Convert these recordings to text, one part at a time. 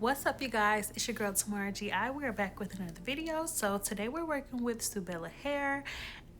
What's up, you guys? It's your girl TymarrahGi. We are back with another video. So today we're working with Subella hair,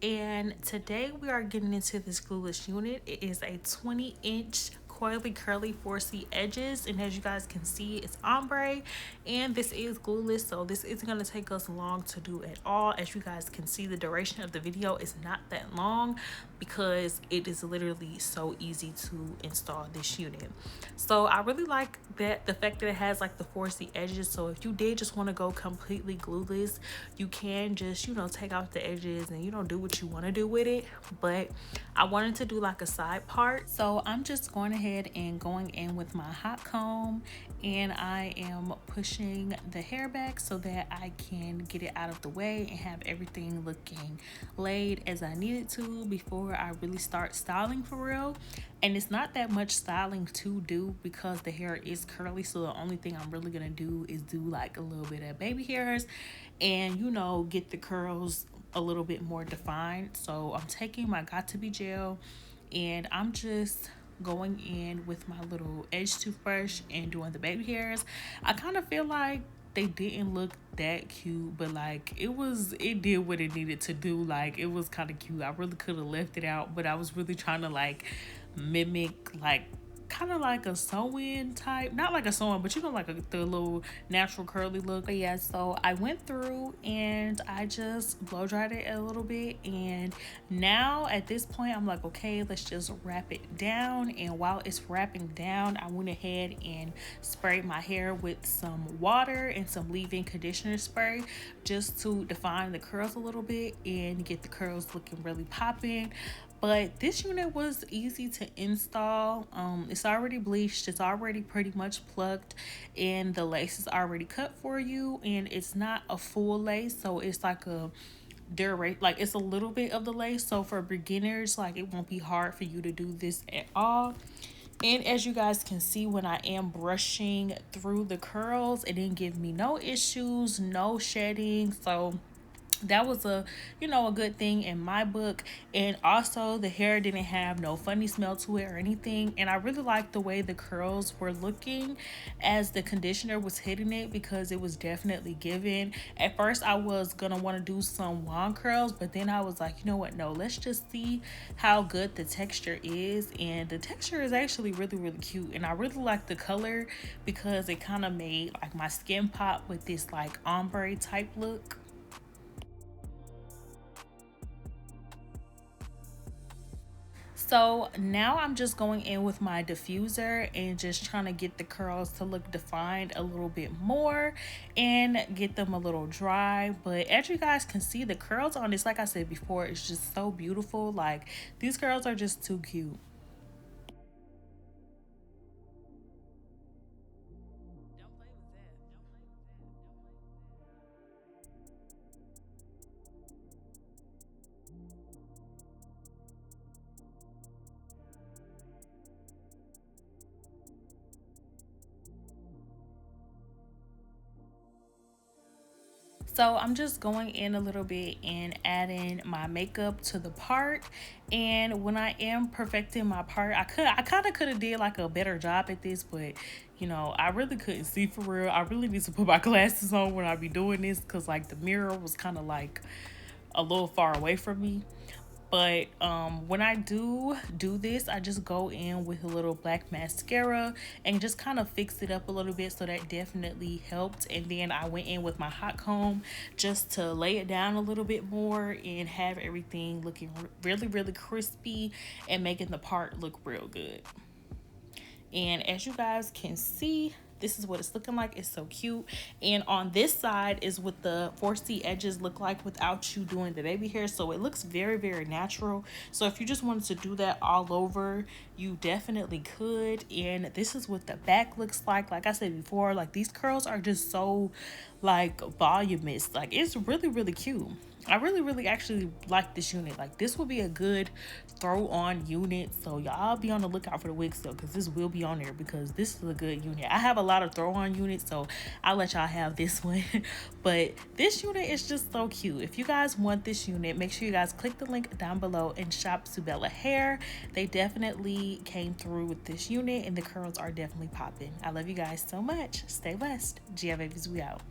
and today we are getting into this glueless unit. It is a 20-inch coily curly 4C edges, and as you guys can see, it's ombre, and this is glueless, so this isn't going to take us long to do at all. As you guys can see, the duration of the video is not that long because it is literally so easy to install this unit. So I really like that the fact that it has like the 4C edges, so if you did just want to go completely glueless, you can just, take out the edges and do what you want to do with it. But I wanted to do like a side part, so I'm just going ahead and going in with my hot comb, and I am pushing the hair back so that I can get it out of the way and have everything looking laid as I need it to before I really start styling for real. And it's not that much styling to do because the hair is curly, so the only thing I'm really gonna do is do like a little bit of baby hairs and get the curls a little bit more defined. So I'm taking my 𝐝𝐞𝐭𝐚𝐢𝐥𝐬 and I'm just going in with my little edge toothbrush and doing the baby hairs. I kind of feel like they didn't look that cute, but like it did what it needed to do. Like, it was kind of cute. I really could have left it out, but I was really trying to like mimic like kind of like a sew-in type, not like a sew-in, but like the little natural curly look. But yeah, so I went through and I just blow dried it a little bit, and now at this point I'm like, okay, let's just wrap it down. And while it's wrapping down, I went ahead and sprayed my hair with some water and some leave-in conditioner spray just to define the curls a little bit and get the curls looking really popping. But this unit was easy to install. It's already bleached, it's already pretty much plucked, and the lace is already cut for you, and it's not a full lace, so it's like a like it's a little bit of the lace. So for beginners, like, it won't be hard for you to do this at all. And as you guys can see, when I am brushing through the curls, it didn't give me no issues, no shedding. So that was a good thing in my book. And also, the hair didn't have no funny smell to it or anything, and I really liked the way the curls were looking as the conditioner was hitting it, because it was definitely giving. At first I was gonna want to do some wand curls, but then I was like, you know what, no, let's just see how good the texture is. And the texture is actually really cute, and I really like the color because it kind of made like my skin pop with this like ombre type look. So now I'm just going in with my diffuser and just trying to get the curls to look defined a little bit more and get them a little dry. But as you guys can see, the curls on this, like I said before, is just so beautiful. Like, these curls are just too cute. So I'm just going in a little bit and adding my makeup to the part. And when I am perfecting my part, I kind of could have did like a better job at this, but I really couldn't see for real. I really need to put my glasses on when I be doing this, because like the mirror was kind of like a little far away from me. But when I do this, I just go in with a little black mascara and just kind of fix it up a little bit, so that definitely helped. And then I went in with my hot comb just to lay it down a little bit more and have everything looking really crispy and making the part look real good. And as you guys can see, this is what it's looking like. It's so cute. And on this side is what the 4C edges look like without you doing the baby hair. So it looks very natural. So if you just wanted to do that all over, you definitely could. And this is what the back looks like. Like I said before, like, these curls are just so like voluminous. Like, it's really cute. I really actually like this unit. Like, this will be a good throw on unit, so y'all be on the lookout for the wig stuff, because this will be on there, because this is a good unit. I have a lot of throw on units, so I'll let y'all have this one. But this unit is just so cute. If you guys want this unit, make sure you guys click the link down below and shop Subella hair. They definitely came through with this unit, and the curls are definitely popping. I love you guys so much. Stay blessed. Gia babies, we out.